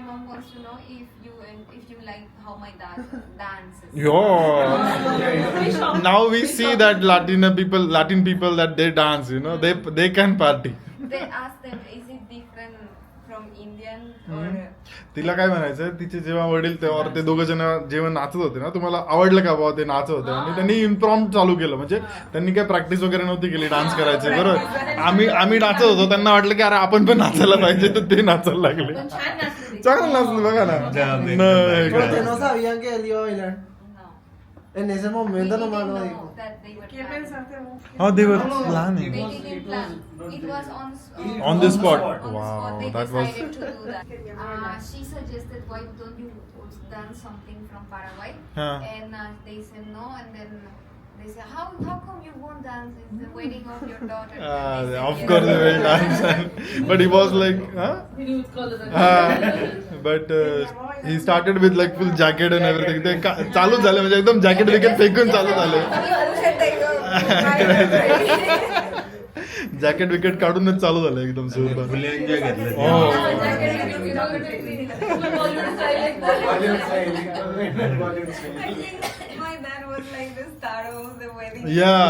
mom wants to know if you like how my dad dances. Yo. Now we see that Latin people that they dance, you know, they can party. They ask them, is it different from Indian or? तिला काय म्हणायचं, तिचे जेव्हा वडील तेव्हा ते दोघं जण जेव्हा नाचत होते ना, तुम्हाला आवडलं का बाबा ते नाचत होते, आणि त्यांनी इम्प्रॉम्प्ट चालू केलं, म्हणजे त्यांनी काय प्रॅक्टिस वगैरे नव्हती केली डान्स करायची, बरोबर. आम्ही नाचत होतो, त्यांना वाटलं की अरे आपण पण नाचायला पाहिजे, तर ते नाचायला लागले. चांगलं नाचलं बघा ना. Porque no sabían que él iba a bailar. En ese momento nomás lo dijo. ¿Qué pensaste vos? Oh, they were planning. They didn't plan. It was On the spot. On the spot, Wow, they that was. decided to do that. She suggested, why don't you dance something from Paraguay? Huh. And they said no, and then they said, how come you won't dance? It's the wedding of your daughter. And they said, Of yes. course they will dance, but he was like, huh? But he started with like full jacket and everything. ते चालू झाले, म्हणजे एकदम jacket wicket फेकून चालू झाले. Jacket wicket काढूनच चालू झालं एकदम जोरदार. My dad was like the star of the wedding. Yeah.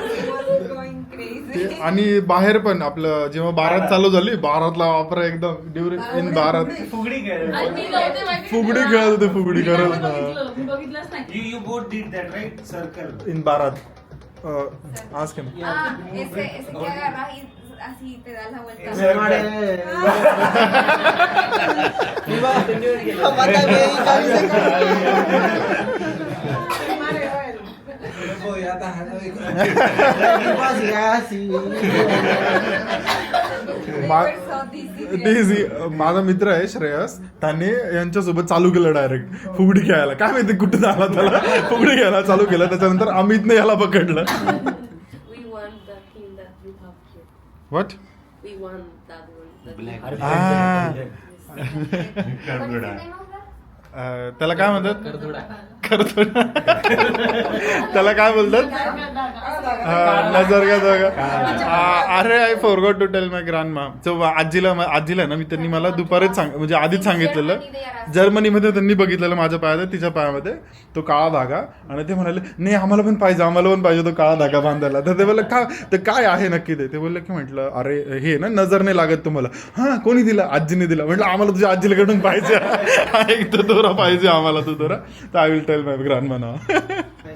He was going crazy. आणि बाहेर पण आपलं जेव्हा बारात चालू झाली, बारातला वापर एकदम इन बारात फुगडी खेळत होते, फुगडी करत ना You both did that, right? Circle. In baraat. आज के Ese que agarras y así te das la vuelta. माझा मित्र आहे श्रेयस, त्याने यांच्यासोबत चालू केलं डायरेक्ट फुगडी खेळायला. काय माहिती कुठे झाला त्याला, फुगडी खेळायला चालू केलं. त्याच्यानंतर अमितने याला पकडलं. We want the king that you have here. What? We want that one. Black. त्याला काय म्हणतात, करतोडा. त्याला काय बोलतात, नजर का जागा. अरे I forgot to tell my grandma. आजीला ना, मी त्यांनी मला दुपारीच म्हणजे आधीच सांगितलेलं, जर्मनीमध्ये त्यांनी बघितलेलं माझ्या पायात, तिच्या पायामध्ये तो काळा धागा, आणि ते म्हणाले नाही आम्हाला पण पाहिजे तो काळा धागा बांधायला. तर ते बोलले ते काय आहे नक्की ते बोलले की म्हटलं अरे हे ना नजर नाही लागत तुम्हाला. हा कोणी दिला, आजीने दिला. म्हटलं आम्हाला तुझ्या आजीकडून पाहिजे, एक तो दोरा पाहिजे आम्हाला, तो दोरा. तर I will tell my grandma now.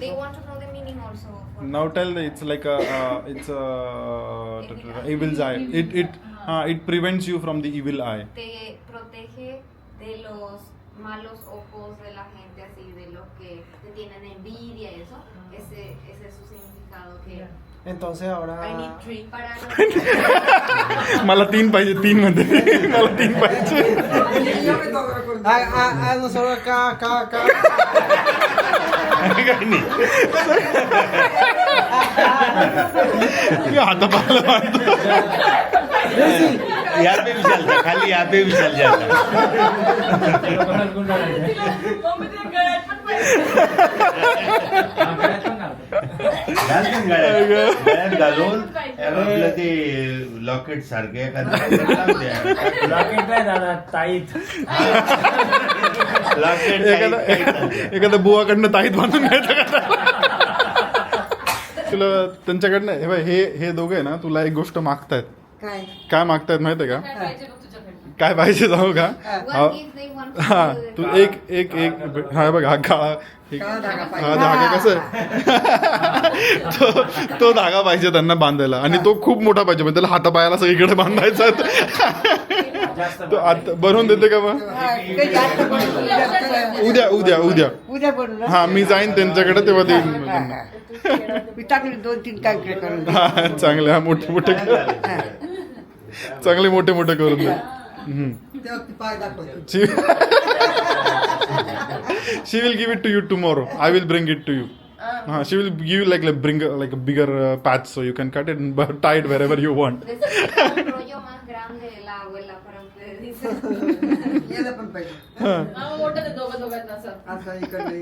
They want to know the meaning also. Now tell it's like evil's eye. It prevents you from the evil eye. Te protege de los malos ojos de la gente, así, de los que te tienen envidia y eso. Ese es su significado. Que Entonces ahora. I need three. para los मला 3 पाहिजे, 3 मध्ये मला 3 पाहिजे. Nosotros acá. हातापाला मारतो. यहाँ पे विशाल था, खाली यहाँ पे विशाल जाता. गळ्यात घालून आपलं ते लॉकेट सारखे एखाद्या बुवाकडनं ताईत बांधून घ्यायचं का तुला त्यांच्याकडनं. हे बाय हे दोघे आहे ना, तुला एक गोष्ट मागतायत. काय मागतायत माहितीये का, काय पाहिजे जाऊ का. one is they want to हा do तू the- हा बघ हा काळा हा धागा कसं आहे? तो धागा पाहिजे त्यांना बांधायला, आणि तो खूप मोठा पाहिजे, म्हणजे त्याला हातापायाला सगळीकडे बांधायचा. तो आता बनवून देते का मग? उद्या हा मी जाईन त्यांच्याकडे, तेव्हा देईन मग त्यांना. मी टाकली 2-3 कांकडे करून. हा चांगले, हा मोठे मोठे चांगले मोठे मोठे करून दे. She will give it to you tomorrow. I will bring it to you. She will give you bring a bigger patch so you can cut it and tie it wherever you want. Necesita un rollo más grande de la abuela para ustedes, dice. याला पण पाहिजे. मोठं ते दोघांना असं. आता इकडे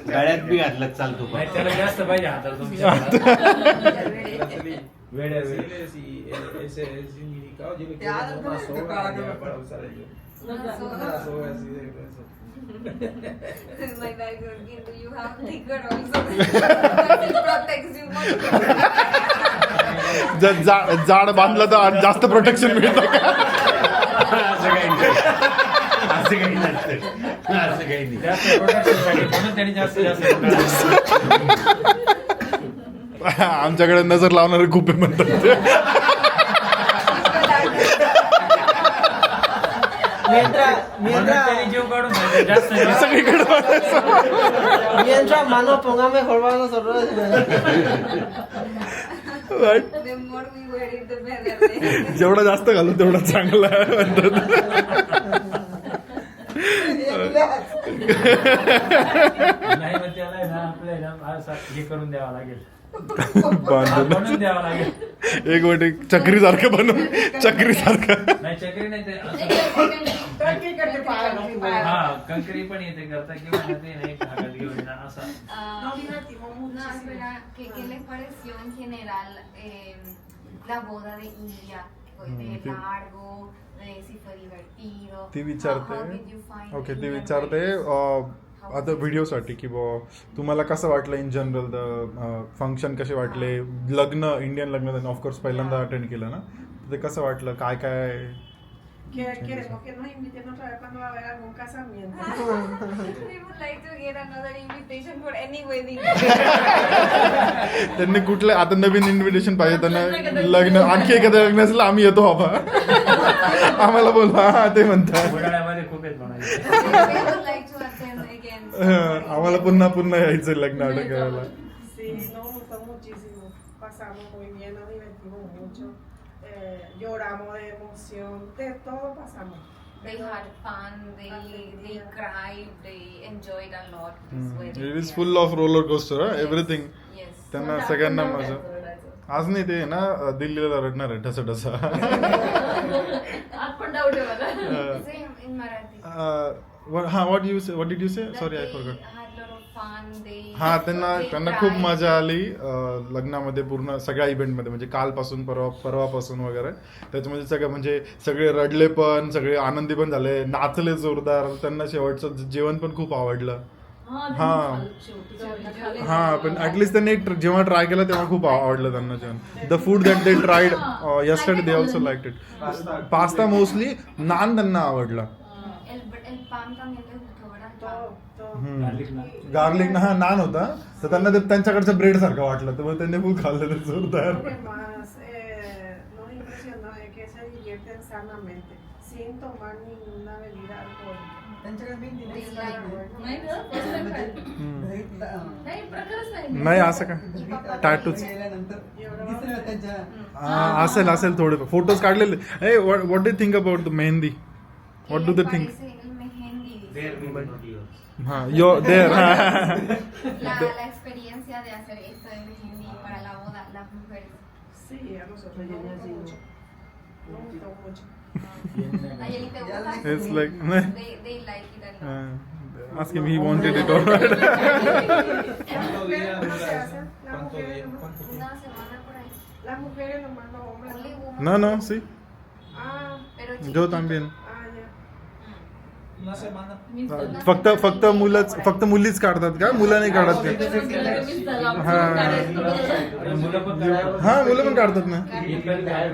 गळ्यात बी घातलं चालतो पण. त्याला जास्त पाहिजे हाताला तुमच्या. ese es el significado. Yo le Ya, quiero una no, soga no, ya no. para usar ellos. Una soga. Una soga así de grueso. My dad is asking, do you have thicker also? It protects you much. जाड बांधलं तर जास्त protection मिळतं का? असं काही नाही. असं काही नसतं. असं काही नाही. जास्त प्रोडक्शनसाठी म्हणून त्यांनी जास्त आमच्याकडे नजर लावणारे खूप आहे म्हणतात ते. म्हणून त्यांनी जीव काढून टाकले. जास्त सगळीकडे Mientras más nos pongan mejor para nosotros. Right? The more we wear it, the better. जेवढं जास्त घालू तेवढं चांगलं आहे म्हणतात. नाही मग त्याला आहे ना आपल्याला असं हे करून द्यावं लागेल. बांधून बनवून द्यावं लागेल. एक वाटी चक्री सारखं बनवून चक्री सारखं. नाही चक्री नाही ते असं हा कंकरी पण येते करता किंवा ते नाही भागात घेऊन येणार असं. No, espera, ¿qué les pareció en general la boda de India? ¿Fue de largo? ¿Si fue divertido? ती How विचारते did you find ओके ती India विचारते आता व्हिडिओसाठी की बुवा तुम्हाला कसं वाटलं इन जनरल द फंक्शन कसे वाटले लग्न इंडियन लग्न ऑफकोर्स पहिल्यांदा अटेंड केलं ना ते कसं वाटलं काय काय Queremos que nos inviten otra vez cuando va a haber algún casamiento. We would like to get another invitation for any wedding. त्यांनी कुठले आता नवीन इन्व्हिटेशन पाहिजे त्यांना लग्न आणखी एखादं लग्न असेल आम्ही येतो बाबा आम्हाला बोला हा ते म्हणतात घोटाळ्यामध्ये खूप आहेत म्हणाले. We would like to attend again. आम्हाला पुन्हा पुन्हा यायचं लग्न अटेंड करायला. Sí, nos gustó muchísimo. Pasamos muy bien, nos divertimos mucho. Lloramos de emoción, de todo pasamos. They had fun, they cried, they enjoyed a lot this wedding. It is full of roller coaster everything Yes. त्यांना सगळ्यांना मजा आज नाही ते ना दिल्लीला रडणार आहे ठसा ठसा आज पण डाऊट आहे मला. Same in Marathi. हा what did you say sorry I They forgot had lot of fun. हा त्यांना खूप cried. मजा आली लग्नामध्ये पूर्ण सगळ्या इव्हेंटमध्ये म्हणजे कालपासून परवापासून वगैरे त्याच्यामध्ये सगळं म्हणजे सगळे रडले पण सगळे आनंदी पण झाले नाचले जोरदार त्यांना शेवटचं जेवण पण खूप आवडलं हा पण ऍटलीस्ट त्यांनी जेव्हा ट्राय केलं तेव्हा खूप आवडलं त्यांना जेवण the food that they tried yesterday they also like it pasta mostly naan त्यांना आवडला El pan también les gustó, ¿verdad? Todo, todo. Garlic ना हा नान होता तर त्यांना ते त्यांच्याकडचं ब्रेड सारखं वाटलं तर मग त्यांनी खूप खाल्लं ते जोरदार Lo que más nos impresionó es que se divierten sanamente, sin tomar ninguna bebida alcohólica. त्यांच्याकडे मेहंदी They नाही. like नाही गं, first time पाहिलं. नाही प्रकारच नाही. नाही असं का टॅटूच गेल्यानंतर दिसलं त्यांच्या असेल थोडे फोटोज काढलेले ए what do think about the mehendi what do they think parece el mehendi? There may be not yours. हा यो देर La experiencia de hacer esto de mehendi para la boda, las mujeres. Sí, a nosotros nos gustó mucho. Nos gustó mucho. Nayeli, ¿te gusta? It's like They like it a lot. Ask him he wanted it all Las mujeres no se hacen, las mujeres nomás. Una semana por ahí. Las mujeres nomás, los hombres Only no. woman. No no सी Ah, Pero जो chiquito. también ah, ya. una semana. फक्त मुलीच काढतात का मुलं नाही काढत का हा. मुलं पण करावं. हा मुलं पण काढतात ना इकडे काय?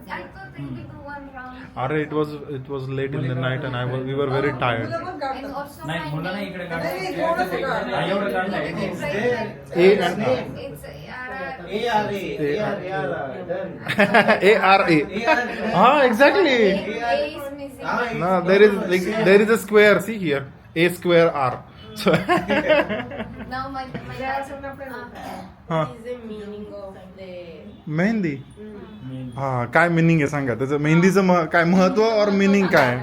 I thought they did one round. अरे it was late in the night and we were very tired And also नाही my मुलं नाही name- इकडे नाही, थोडंसं काढायचं. काढ. हा, एवढं काढलंय. It's like- A and R. It's A R A हा exactly A is missing. No, there is a square. See here, a square R. So, Now my Le hace una pregunta. हा Is the meaning of the mehndi हा काय meaning आहे सांगा त्याचं मेहंदीचं काय महत्व और मिनिंग काय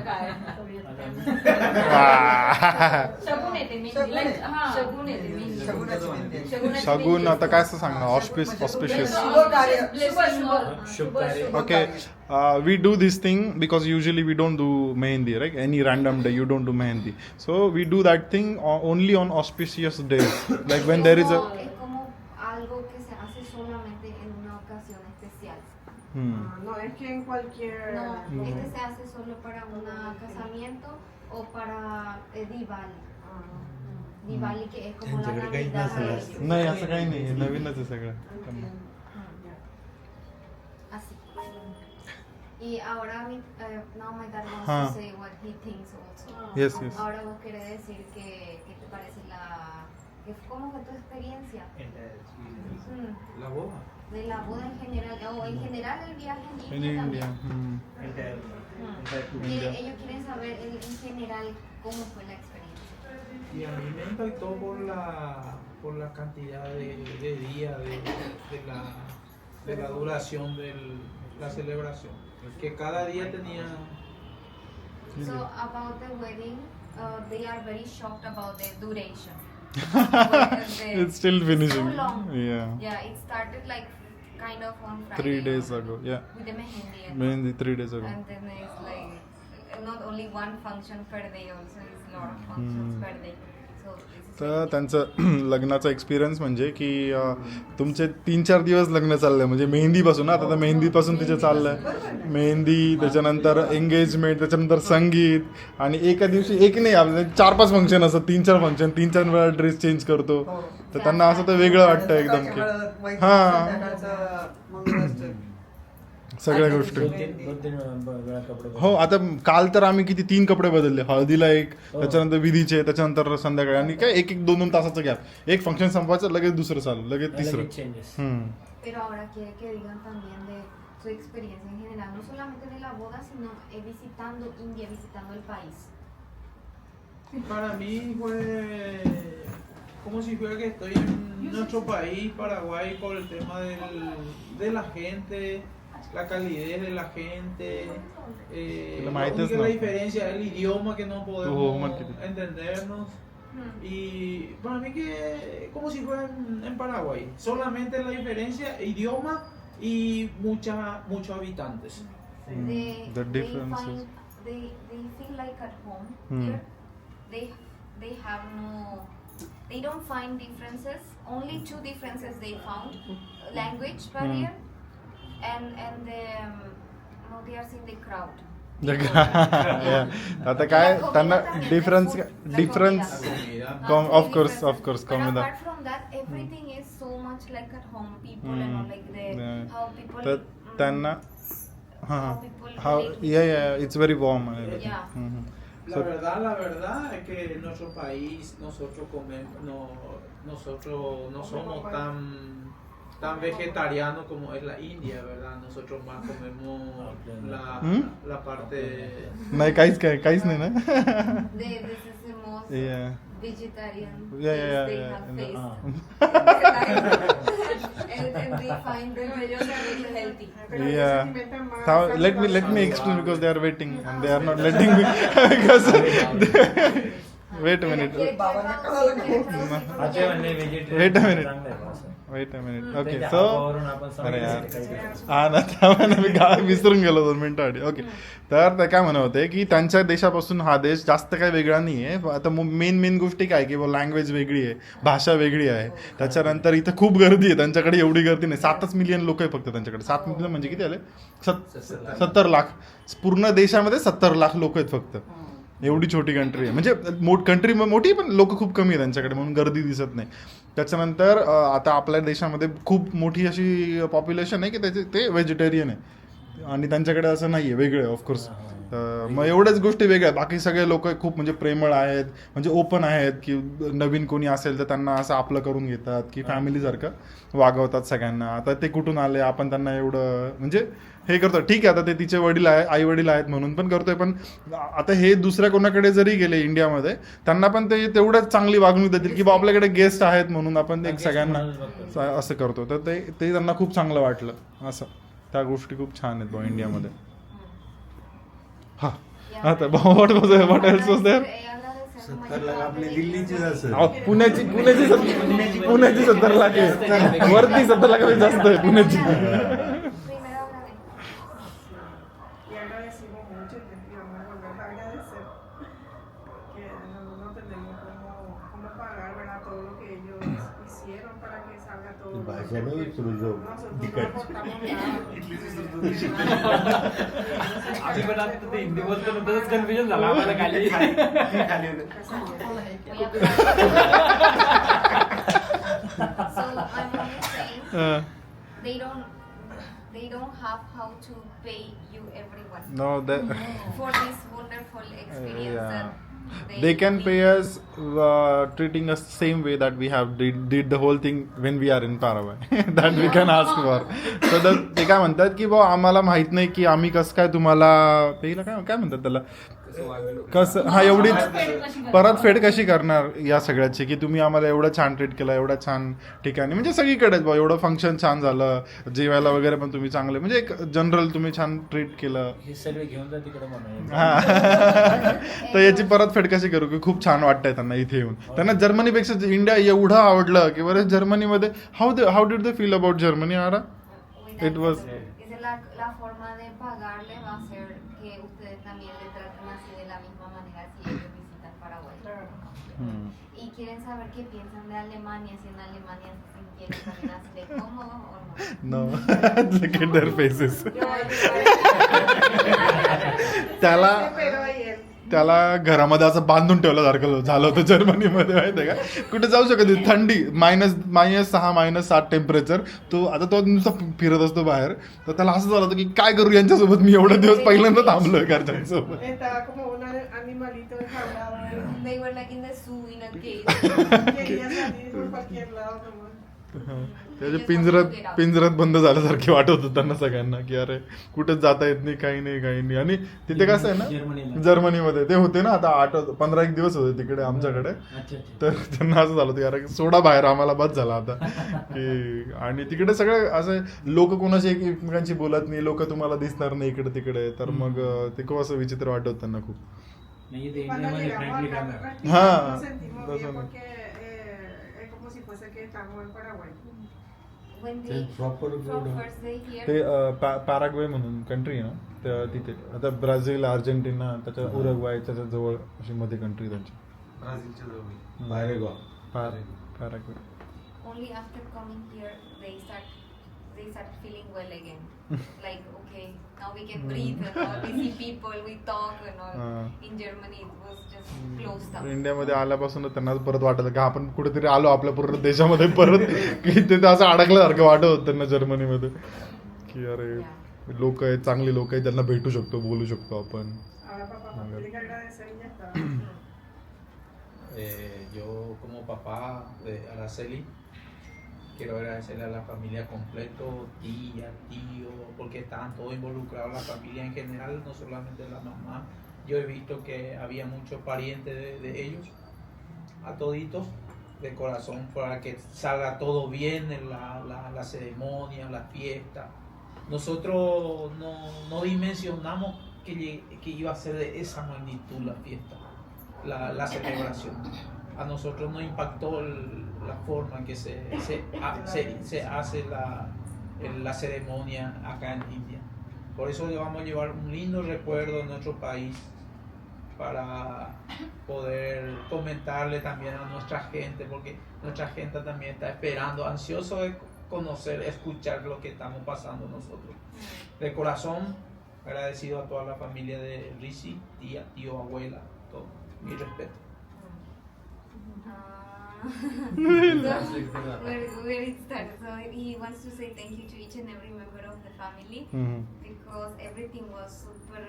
शगुन येते मेहंदी. Like, हा, शगुन येते मेहंदी. शगुनाची मेहंदी आहे. शगुनाची शगुन मेहंदी. आता काय सांगणार ऑस्पिशियस शुभ कार्य. Blessing or शुभ कार्य. Okay, we do this thing because usually we don't do mehendi, right? Any random day you don't do mehendi. So we do that thing only on auspicious days, like when there is a. Es como algo que se hace solamente en una ocasión especial. No es que en cualquier. No, este se hace solo para un casamiento o para Diwali. Diwali que es como la त्यांच्याकडे काहीच Navidad de नसेल. ellos. नाही असं काही नाही नवीनच आहे सगळं. Así. Y ahora now my dad wants Ah. to say what he thinks also. Yes, yes. Ahora vos querés decir que te parece ¿cómo fue tu experiencia? La boda. De la boda en general, o en general el viaje en In India India. también. India. Ellos quieren saber en general cómo fue la experiencia. Y a mí me impactó por la cantidad de días de la duración de la celebración. Que cada día tenía. So about the wedding, they are very shocked about the duration. It's still finishing. So long. Yeah. It started like kind of on Friday. 3 days ago. Yeah. With the mehendi. Mainly 3 days ago. And then it's like not only one function per day, also it's a lot of functions per day. So this is तर त्यांचं लग्नाचा experience म्हणजे की तुमचे 3-4 दिवस लग्न चाललंय म्हणजे मेहंदीपासून आता तर मेहंदीपासून तिचे चाललंय मेहंदी त्याच्यानंतर एंगेजमेंट त्याच्यानंतर संगीत आणि एका दिवशी एक नाही आपल्याला 4-5 फंक्शन असतात 3-4 फंक्शन 3-4 वेळा ड्रेस चेंज करतो तर त्यांना असं तर वेगळं वाटतं एकदम की हां सगळ्या गोष्टी 2-3 वेळा कपडे हो आता काल तर आम्ही किती 3 कपडे बदलले हळदीला एक त्याच्यानंतर विधीचे त्याच्यानंतर संध्याकाळी आणि काय 1-2 तासाचं गॅप एक फंक्शन संपवायचं लगेच दुसरं चालू लगेच तिसरं changes. Pero ahora quiere que digan también de su experiencia en general, no solamente de la boda, sino visitando India, visitando el país. Para mí fue como si fuera que estoy en nuestro país, Paraguay, por el tema de la gente, la calidez de la gente, la diferencia, el idioma que no podemos entendernos. Y para mí que como si fuera en Paraguay, solamente la diferencia idioma y muchos habitantes. The differences. They feel like at home here. They have they don't find differences. Only 2 differences they found: language barrier and they are seeing the crowd. आता काय त्यांना difference of course But कमी apart from that, everything is so much like at home. People and all, like how people. तर त्यांना हां how people हां relate. Yeah it's very warm Yeah. La verdad es que en nuestro país nosotros no somos tan vegetarianos como es la India, ¿verdad? Nosotros más comemos la parte. नाही काहीच नाही ना This is the most Yeah. vegetarian. Yeah. They have And the- taste. and they find them very healthy. Yeah. Let me explain because they are waiting and they are not letting me because wait a minute. Wait a minute. Okay, so अरे यार हा ना थांबा ना मी विसरून गेलो 2 मिनिटं आधी. ओके तर ते काय म्हणत होते की त्यांच्या देशापासून हा देश जास्त काही वेगळा नाही आहे. आता मेन गोष्टी काय की लँग्वेज वेगळी आहे भाषा वेगळी आहे त्याच्यानंतर इथं खूप गर्दी आहे त्यांच्याकडे एवढी गर्दी नाही 7 मिलियन लोक आहे फक्त त्यांच्याकडे 7 मिलियन म्हणजे किती आले 70 लाख पूर्ण देशामध्ये 70 लाख लोक आहेत फक्त एवढी छोटी कंट्री आहे म्हणजे कंट्री मोठी पण लोक खूप कमी आहे त्यांच्याकडे म्हणून गर्दी दिसत नाही त्याच्यानंतर आता आपल्या देशामध्ये खूप मोठी अशी पॉप्युलेशन आहे की ते व्हेजिटेरियन आहे आणि त्यांच्याकडे असं नाही आहे वेगळं आहे ऑफकोर्स मग एवढ्याच गोष्टी वेगळ्या बाकी सगळे लोक खूप म्हणजे प्रेमळ आहेत म्हणजे ओपन आहेत की नवीन कोणी असेल तर त्यांना असं आपलं करून घेतात की फॅमिलीसारखं वागवतात सगळ्यांना आता ते कुठून आले आपण त्यांना एवढं म्हणजे हे करतो ठीक आहे आता ते तिचे वडील आहे आई वडील आहेत म्हणून पण करतोय पण आता हे दुसऱ्या कोणाकडे जरी गेले इंडियामध्ये त्यांना पण ते तेवढंच चांगली वागणूक देतील की बा आपल्याकडे गेस्ट आहेत म्हणून आपण एक सगळ्यांना असं करतो तर ते त्यांना खूप चांगलं वाटलं असं त्या गोष्टी खूप छान आहेत बा इंडियामध्ये हा आता what else was there 70 lakh आपली दिल्लीचीच असेल पुण्याची 70 लाख आहे वरती 70 लाखापेक्षा जास्त आहे पुण्याची Y agradecimos mucho y les vamos a volver a agradecer que no tenemos cómo pagar, ¿verdad? Todo lo que ellos hicieron para que salga todo. Vaya, no destruyó. Nosotros no aportamos nada. आम्ही पण आता ते हिंदी बोलतो ना तसंच confusion झालं आम्हाला खाली We have so I'm only saying they don't have how to pay you everyone No, for this wonderful experience Yeah. that they can pay us treating us same way that we have did the whole thing when we are in Paraguay. That we can ask for. So ते काय म्हणतात की बा आम्हाला माहित नाही की आम्ही कसं काय तुम्हाला पेला काय म्हणतात त्याला कसं हा एवढीच परतफेड कशी करणार या सगळ्याची की तुम्ही आम्हाला एवढं छान ट्रीट केलं एवढं छान ठिकाणी म्हणजे सगळीकडेच बा एवढं फंक्शन छान झालं जेवायला वगैरे पण तुम्ही चांगले म्हणजे एक जनरल तुम्ही छान ट्रीट केलं हे सर्व घेऊन जा तिकडे म्हणून हा तर याची परतफेड कशी करू की खूप छान वाटतंय त्यांना इथे येऊन त्यांना जर्मनीपेक्षा इंडिया एवढं आवडलं की बरं जर्मनीमध्ये how did they feel about Germany आरा It was- la forma de pagarle va a ser que ustedes también le traten así de la misma manera si ellos visitan Paraguay. Y quieren saber qué piensan de Alemania, si en Alemania se sintieron también así de cómodos o no. No, look at their faces. त्याला Pero ayer. त्याला घरामध्ये असं बांधून ठेवल्यासारखं झालं होतं जर्मनीमध्ये माहिती आहे का कुठे जाऊ शकत नाही थंडी -6 -7 टेम्परेचर तो आता तो नुसता फिरत असतो बाहेर तर त्याला असं झालं होतं की काय करू यांच्यासोबत मी एवढे दिवस पहिल्यांदा थांबलोय घरच्यांसोबत Estaba como un animalito enjaulado. They were like in the zoo in a cage. Quería salir por cualquier lado nomás. त्याचे पिंजऱ्यात बंद झाल्यासारखे वाटत होतं त्यांना सगळ्यांना की अरे कुठेच जाता येत नाही काही नाही आणि तिथे कसं आहे ना जर्मनीमध्ये ते होते ना आता 15 दिवस होते तिकडे आमच्याकडे तर त्यांना असं झालं होतं यार सोडा बाहेर आम्हाला बस झाला आता की आणि तिकडे सगळं असं लोक कोणाशी एकमेकांशी बोलत नाही लोक तुम्हाला दिसणार नाही इकडे तिकडे तर मग ते खूप असं विचित्र वाटत होतं त्यांना खूप नाही ते Cuando इंडियामध्ये llegamos friendly acá, Ah, nos sentimos that's bien what- porque es como si fuese que estamos en Paraguay. When Then they proper from good. first day here. ते पॅराग्वे म्हणून कंट्री आहे ना तिथे आता ब्राझील अर्जेंटिना त्याच्या Uruguay त्याच्या जवळ अशी मध्ये कंट्री त्यांची Paraguay. Paraguay Only after coming here they start feeling well again. Like okay, now we can breathe and all. We see people, we talk and all. In Germany it was just closed up. इंडियामध्ये आल्यापासूनच त्यांना परत वाटत की आपण कुठेतरी आलो आपल्या पूर्ण देशामध्ये परत की ते असं अडकल्यासारखं वाटत होतं त्यांना जर्मनीमध्ये की अरे लोक आहेत चांगली लोक आहेत त्यांना भेटू शकतो बोलू शकतो आपण Ahora papá, tiene que agradecer y ya está. Yo como papá de Araceli quiero agradecerle a la familia completo, tía, tío, porque estaban todos involucrados, la familia en general, no solamente la mamá. Yo he visto que había muchos parientes de ellos, a toditos, de corazón, para que salga todo bien en la ceremonia, la fiesta. Nosotros no dimensionamos que iba a ser de esa magnitud la fiesta, la celebración. A nosotros nos impactó la forma en que se hace la ceremonia acá en India. Por eso le vamos a llevar un lindo recuerdo de nuestro país para poder comentarle también a nuestra gente, porque nuestra gente también está esperando, ansioso de conocer, escuchar lo que estamos pasando nosotros. De corazón, agradecido a toda la familia de Rizzi, tía, tío, abuela, todo. Mi respeto. Where it started. So he wants to say thank you to each and every member of the family because everything was super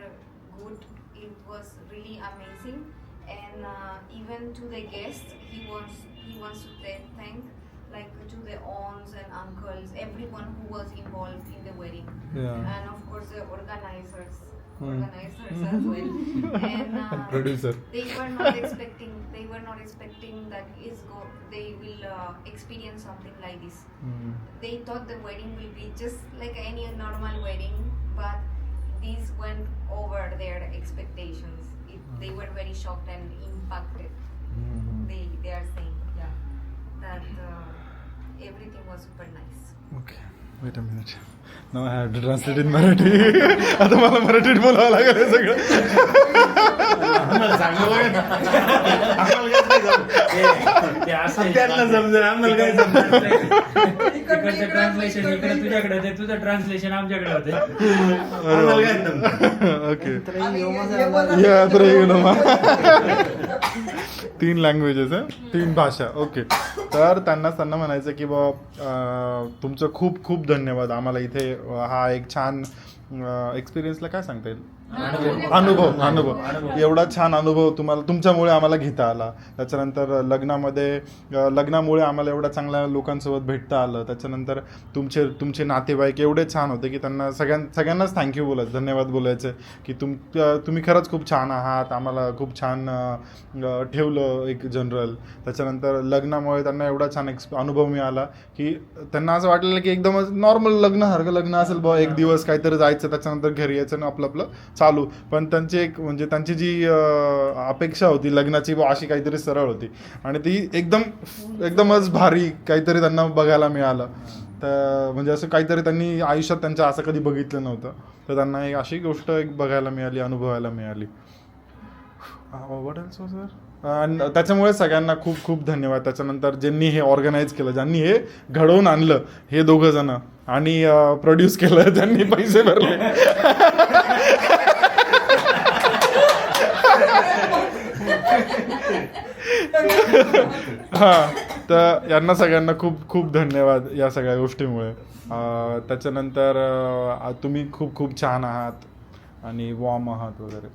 good. It was really amazing, and even to the guests, he wants to thank like to the aunts and uncles, everyone who was involved in the wedding, and of course the organizers as well. And Producer. they were not expecting that they will experience something like this. They thought the wedding will be just like any normal wedding, but this went over their expectations. They were very shocked and impacted. They are saying that everything was super nice. Okay. Wait a minute now I have to translate in Marathi. आता मला मराठीत बोलावं लागेल हे सगळं. आम्हाला सांगावं लागेल. आम्हाला काय जमलं? ते असं आहे. त्यांना समजेल, आम्हाला काय जमणार नाही. तिकडचं ट्रान्सलेशन इकडे तुझ्याकडे होते, तुझं ट्रान्सलेशन आमच्याकडे होते. आम्हाला काय जमणार? ओके Tres idiomas ये hablan. या तर येऊ ना मग. 3 लँग्वेजेस आहे, 3 भाषा. ओके, तर त्यांना म्हणायचं की बा तुमचं खूप खूप धन्यवाद. आम्हाला इथे हा एक छान एक्सपिरियन्सला काय सांगता येईल, अनुभव एवढा छान अनुभव तुम्हाला तुमच्यामुळे आम्हाला घेता आला. त्याच्यानंतर लग्नामुळे आम्हाला एवढ्या चांगल्या लोकांसोबत भेटता आलं. त्याच्यानंतर तुमचे नातेवाईक एवढे छान होते की त्यांना सगळ्यांनाच थँक्यू बोलायचं, धन्यवाद बोलायचं की तुम्ही खरंच खूप छान आहात, आम्हाला खूप छान ठेवलं एक जनरल. त्याच्यानंतर लग्नामुळे त्यांना एवढा छान अनुभव मिळाला की त्यांना असं वाटलेलं की एकदमच नॉर्मल लग्नासारखं लग्न असेल बा, एक दिवस काहीतरी जायचं, त्याच्यानंतर घरी यायचं आणि आपलं चालू. पण त्यांची जी अपेक्षा होती लग्नाची अशी काहीतरी सरळ होती आणि ती एकदमच भारी काहीतरी त्यांना बघायला मिळालं. तर म्हणजे असं काहीतरी त्यांनी आयुष्यात त्यांच्या असं कधी बघितलं नव्हतं. तर त्यांना एक अशी गोष्ट एक बघायला मिळाली, अनुभवायला मिळाली. What else sir? आणि त्याच्यामुळे सगळ्यांना खूप खूप धन्यवाद. त्याच्यानंतर ज्यांनी हे ऑर्गनाईज केलं, ज्यांनी हे घडवून आणलं, हे दोघं जण, आणि प्रोड्यूस केलं, ज्यांनी पैसे भरले. हां, तर यांना सगळ्यांना खूप खूप धन्यवाद या सगळ्या गोष्टीमुळे. त्याच्यानंतर तुम्ही खूप खूप छान आहात आणि वॉर्म आहात वगैरे,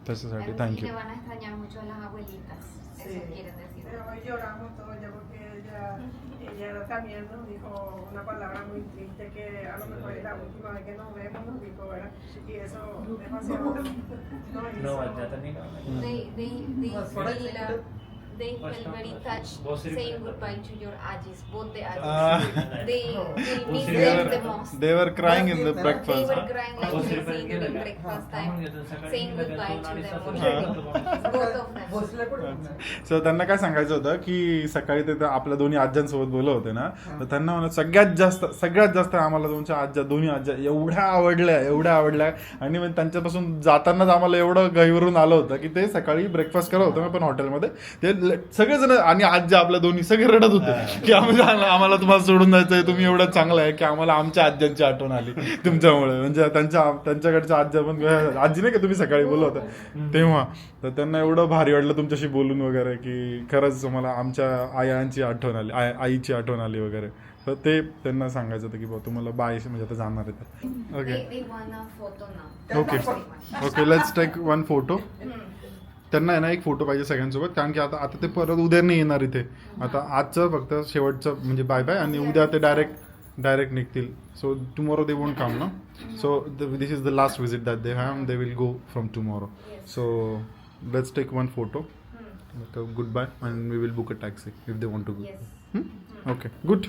त्याच्यासाठी Y thank you. le van a extrañar mucho a las abuelitas. Eso Sí. quieren decir. Pero hoy lloramos todos ya porque ella también nos dijo una palabra muy triste que a lo mejor es la última vez que nos vemos, nos dijo, ¿verdad? Y eso demasiado nos No, hizo- आता नाही का? They felt very touched Bosri- saying goodbye to your ajis, both the ajis. Ah. They will miss Bosri- them the most. They were crying in the They breakfast. were crying like Bosri- crazy during breakfast time, saying goodbye to them already. Both of them. Bhosale पण so त्यांना काय सांगायचं होतं की सकाळी ते आपल्या दोन्ही आज्यांसोबत बोलत होते ना, तर त्यांना म्हणा सगळ्यात जास्त आम्हाला तुमच्या दोन्ही आज्या एवढ्या आवडल्या. आणि मग त्यांच्यापासून जातानाच आम्हाला एवढं गहिवरून आलं होतं की ते सकाळी ब्रेकफास्ट करत होतं पण हॉटेलमध्ये, ते सगळेजण आणि आज्या आपल्या दोन्ही सगळे रडत होते की आम्हाला तुम्हाला सोडून जायचंय, तुम्ही एवढं चांगलं आहे की आम्हाला आमच्या आज्यांची आठवण आली तुमच्यामुळे. म्हणजे त्यांच्याकडच्या आज्या पण, आजी नाही का तुम्ही सकाळी बोलत होता तेव्हा, तर त्यांना एवढं भारी वाटलं तुमच्याशी बोलून वगैरे की खरंच मला आमच्या आईची आठवण आली, आईची आठवण आली वगैरे. तर ते त्यांना सांगायचं होतं की बा तुम्हाला बाय म्हणजे आता जाणार आहे. Okay They want a photo now. Okay let's take one photo. त्यांना आहे ना एक फोटो पाहिजे सगळ्यांसोबत, कारण की आता ते परत उद्या नाही येणार इथे. आता आजचं फक्त शेवटचं म्हणजे बाय बाय, आणि उद्या ते डायरेक्ट निघतील. So tomorrow they won't come ना. So this is the last visit that they have, they will go from tomorrow. So let's take one photo, goodbye, and we will book a taxi if they want to go. Yes. Okay good.